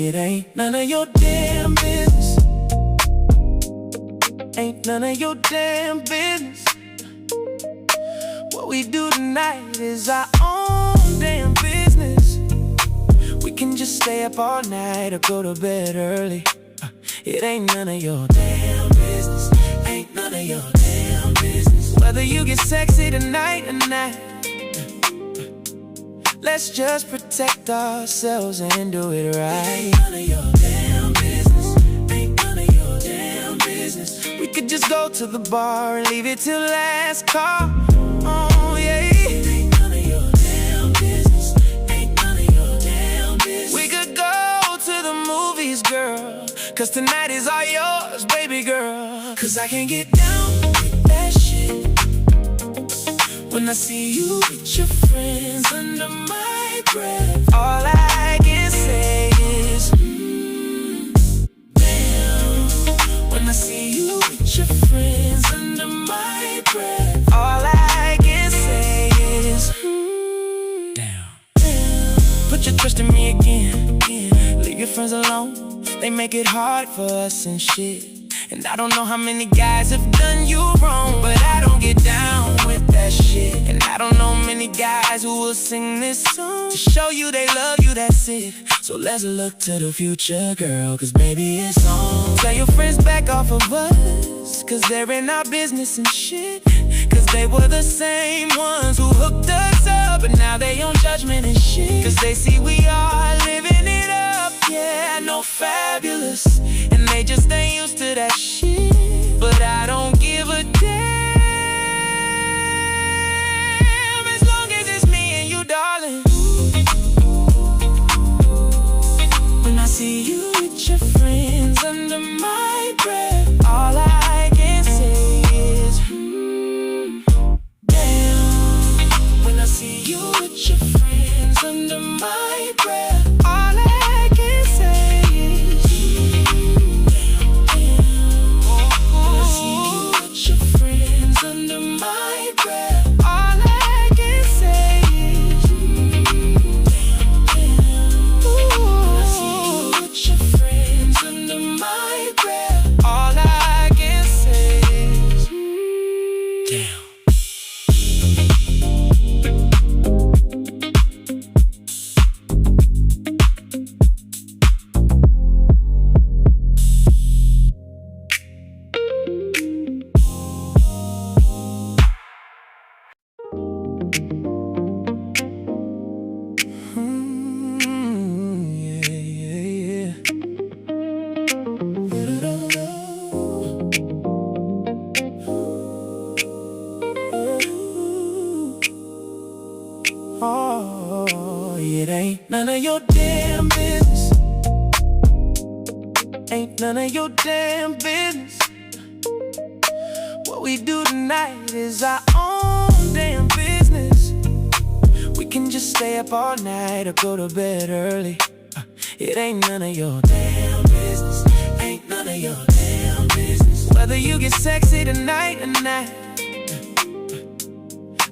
it ain't none of your damn business. Ain't none of your damn business. What we do tonight is our own damn business. We can just stay up all night or go to bed early. It ain't none of your damn business. Ain't none of your damn business. Whether you get sexy tonight or not, let's just protect ourselves and do it right. Ain't none of your damn business. Ain't none of your damn business. We could just go to the bar and leave it till last call. Oh yeah. Ain't none of your damn business. Ain't none of your damn business. We could go to the movies, girl, 'cause tonight is all yours, baby girl. 'Cause I can't get down with that shit when I see you with your friends under my breath. All I can say is damn. When I see you with your friends under my breath, all I can say is damn. Put your trust in me again. Leave your friends alone, they make it hard for us and shit. And I don't know how many guys have done you wrong, but I don't get down with that shit. And I don't know many guys who will sing this song to show you they love you, that's it. So let's look to the future, girl, 'cause baby it's on. Tell your friends back off of us, 'cause they're in our business and shit. 'Cause they were the same ones who hooked us up, and now they on judgment and shit. 'Cause they see we are living it up, yeah, I know fabulous. And they just ain't used to that shit. But I don't give a damn, as long as it's me and you, darling. When I see you with your friends under my breath, all I can say is damn. When I see you with your friends under my breath, all I can say is under my breath, all I can say is ooh. I see you with your friends under my breath, all I can say is damn. Oh, it ain't none of your damn business. Ain't none of your damn business. What we do tonight is our own damn business. We can just stay up all night or go to bed early. It ain't none of your damn business. Ain't none of your damn business. Whether you get sexy tonight or not,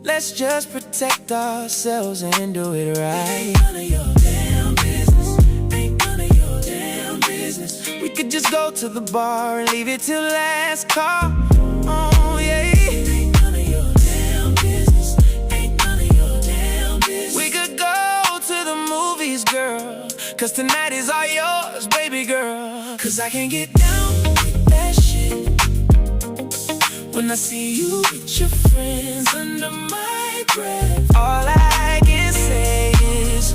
let's just protect ourselves and do it right. Ain't none of your damn business. Ain't none of your damn business. We could just go to the bar and leave it till last call. Oh yeah. Ain't none of your damn business. Ain't none of your damn business. We could go to the movies, girl, 'cause tonight is all yours, baby girl. 'Cause I can't get down with that shit when I see you with your friends under my breath. All I can say is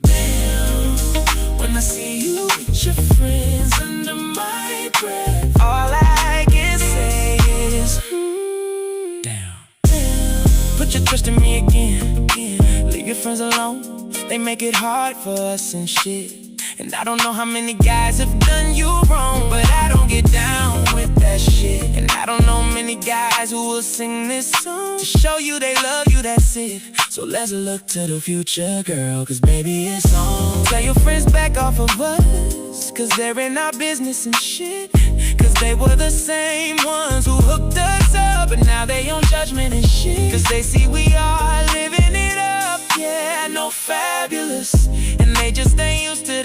damn. When I see you with your friends under my breath, all I can say is damn. Put your trust in me again. Leave your friends alone, they make it hard for us and shit. And I don't know how many guys have done you wrong, but I don't get down with that shit. And I don't know many guys who will sing this song to show you they love you, that's it. So let's look to the future, girl, 'cause baby it's on. Tell your friends back off of us, 'cause they're in our business and shit. 'Cause they were the same ones who hooked us up, and now they on judgment and shit. 'Cause they see we are living it up, yeah, I know fabulous. And they just ain't used to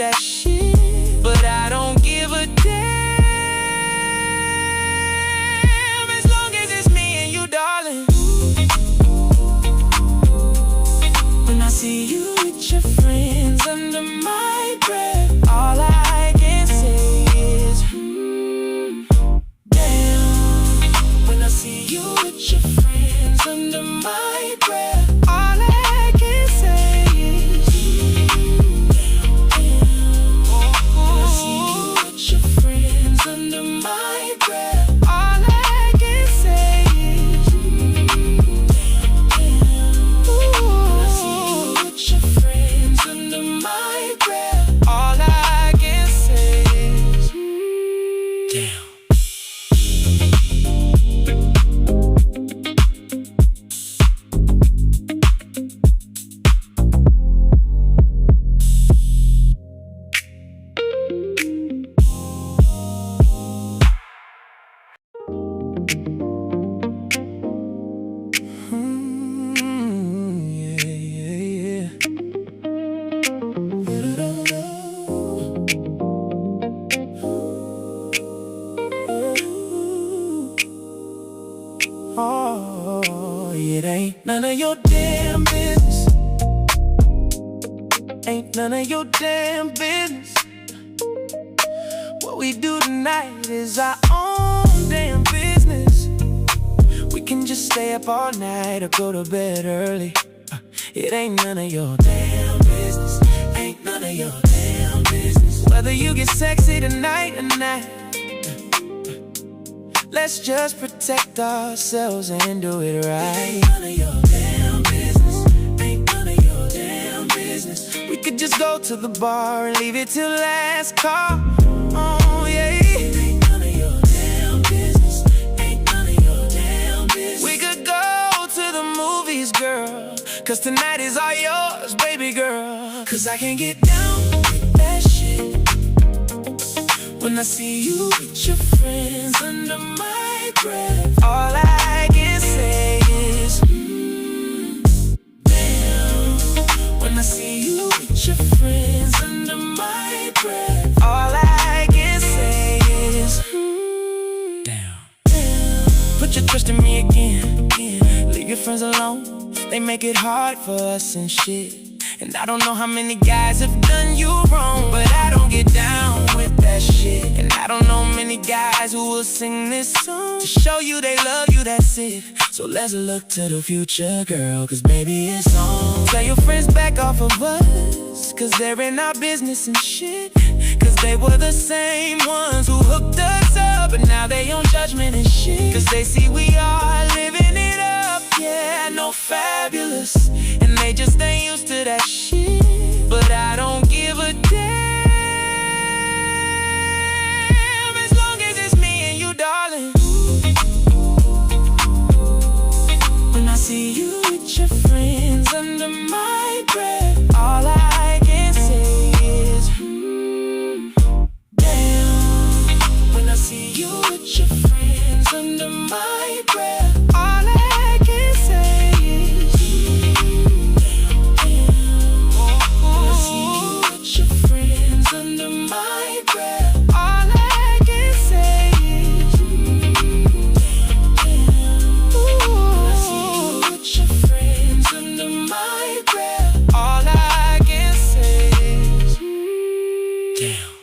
see you with your friends under my breath, all I can say is damn. When I see you with your friends under my breath, all I can say is damn. When I see you with your friends under my breath, all I can say is damn. When I see you with your friends under my breath, all I can say is damn. Oh, it ain't none of your damn business. Ain't none of your damn business. What we do tonight is our own damn business. We can just stay up all night or go to bed early. It ain't none of your damn business. Ain't none of your damn business. Whether you get sexy tonight or not, let's just protect ourselves and do it right. Ain't none of your damn business. Ain't none of your damn business. We could just go to the bar and leave it till last call. Oh yeah. Ain't none of your damn business. Ain't none of your damn business. We could go to the movies, girl, 'cause tonight is all yours, baby girl. 'Cause I can't get down with that shit when I see you with your friends under my breath. All I can say is damn. When I see you with your friends under my breath, all I can say is damn. Put your trust in me again. Leave your friends alone. They make it hard for us and shit. And I don't know how many guys have done you wrong, but I don't get down with that shit. And I don't know many guys who will sing this song to show you they love you, that's it. So let's look to the future, girl, 'cause baby it's on. Tell your friends back off of us, 'cause they're in our business and shit. 'Cause they were the same ones who hooked us up, and now they on judgment and shit. 'Cause they see we are living it up, yeah, no fabulous. And they just ain't used to that shit. But I don't give a damn, as long as it's me and you, darling. When I see you with your friends under my breath, all I can say is damn. When I see you with your friends under my breath, all I can say is under my breath, all I can say is when I see you with your friends under my breath, all I can say is damn.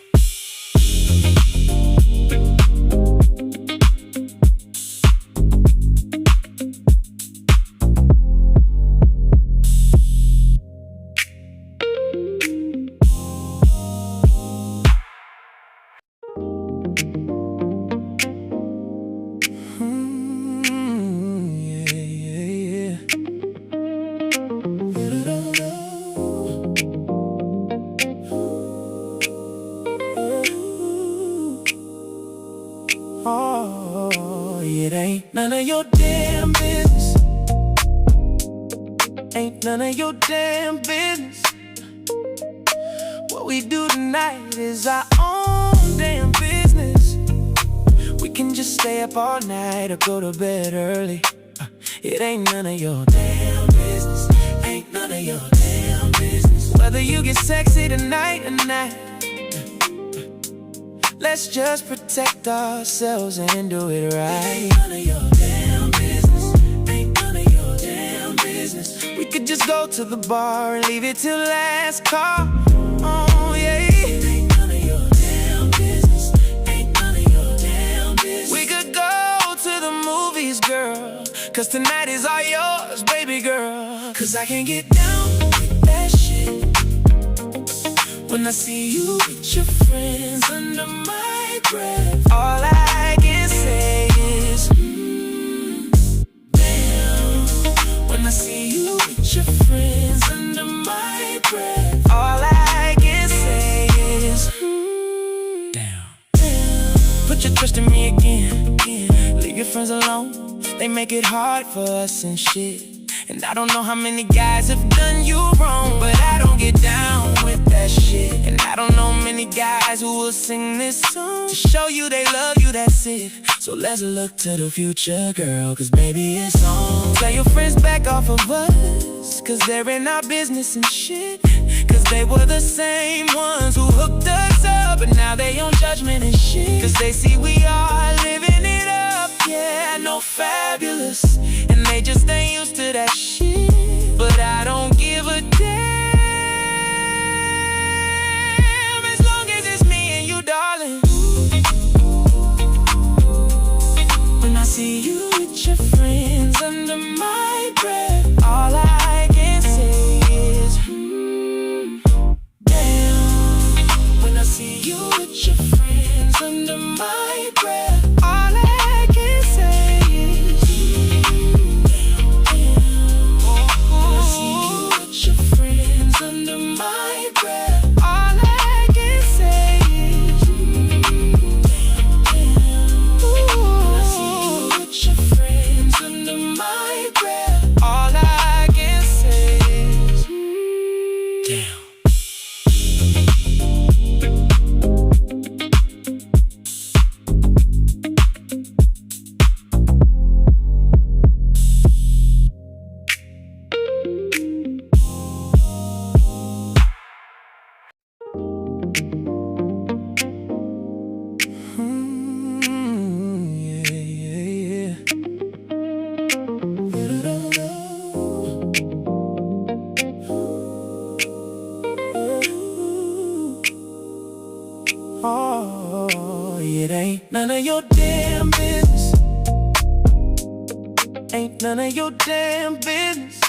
Oh, it ain't none of your damn business. Ain't none of your damn business. What we do tonight is our own damn business. We can just stay up all night or go to bed early. It ain't none of your damn business. Ain't none of your damn business. Whether you get sexy tonight or not, let's just protect ourselves and do it right. Ain't none of your damn business. Ain't none of your damn business. We could just go to the bar and leave it till last call. Oh yeah. Ain't none of your damn business. Ain't none of your damn business. We could go to the movies, girl, 'cause tonight is all yours, baby girl. 'Cause I can't get down with that shit when I see you with your friends under my breath. All I can say is damn. When I see you with your friends under my breath, all I can say is damn. Put your trust in me again. Leave your friends alone, they make it hard for us and shit. And I don't know how many guys have done you wrong, but I don't get down with that shit. And I don't know many guys who will sing this song to show you they love you, that's it. So let's look to the future, girl, 'cause baby it's on. Tell your friends back off of us, 'cause they're in our business and shit. 'Cause they were the same ones who hooked us up, but now they on judgment and shit. 'Cause they see we are living it up, yeah, I know fabulous. And they just ain't used to that shit. But I don't give a damn, as long as it's me and you, darling. When I see you with your friends under my breath, all I can say is damn. When I see you with your friends under my breath, all I can say is when I see you with your friends under my breath, all I can say is when I see you with your friends under my breath, all I can say is damn. Oh, it ain't none of your damn business. Ain't none of your damn business.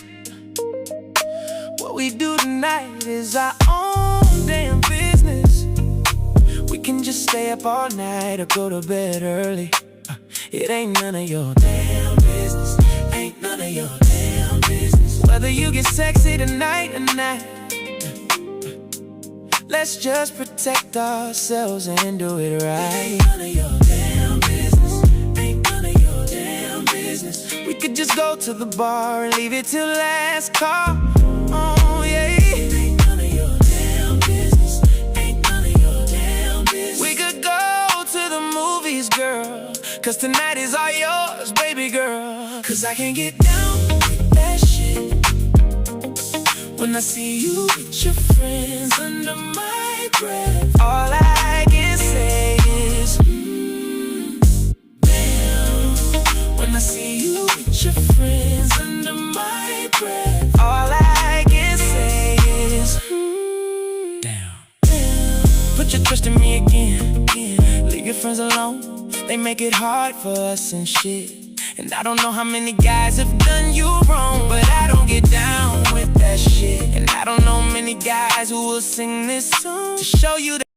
What we do tonight is our own damn business. We can just stay up all night or go to bed early. It ain't none of your damn business. Ain't none of your damn business. Whether you get sexy tonight or not, let's just protect ourselves and do it right. Ain't none of your damn business. Ain't none of your damn business. We could just go to the bar and leave it till last call. Oh yeah. Ain't none of your damn business. Ain't none of your damn business. We could go to the movies, girl, 'cause tonight is all yours, baby girl. 'Cause I can't get down with that shit when I see you with your friends under my breath. All I can say is damn. When I see you with your friends under my breath, all I can say is damn. Put your trust in me again. Leave your friends alone, they make it hard for us and shit. And I don't know how many guys have done you wrong, but I don't get down with that shit. And I don't know many guys who will sing this song to show you that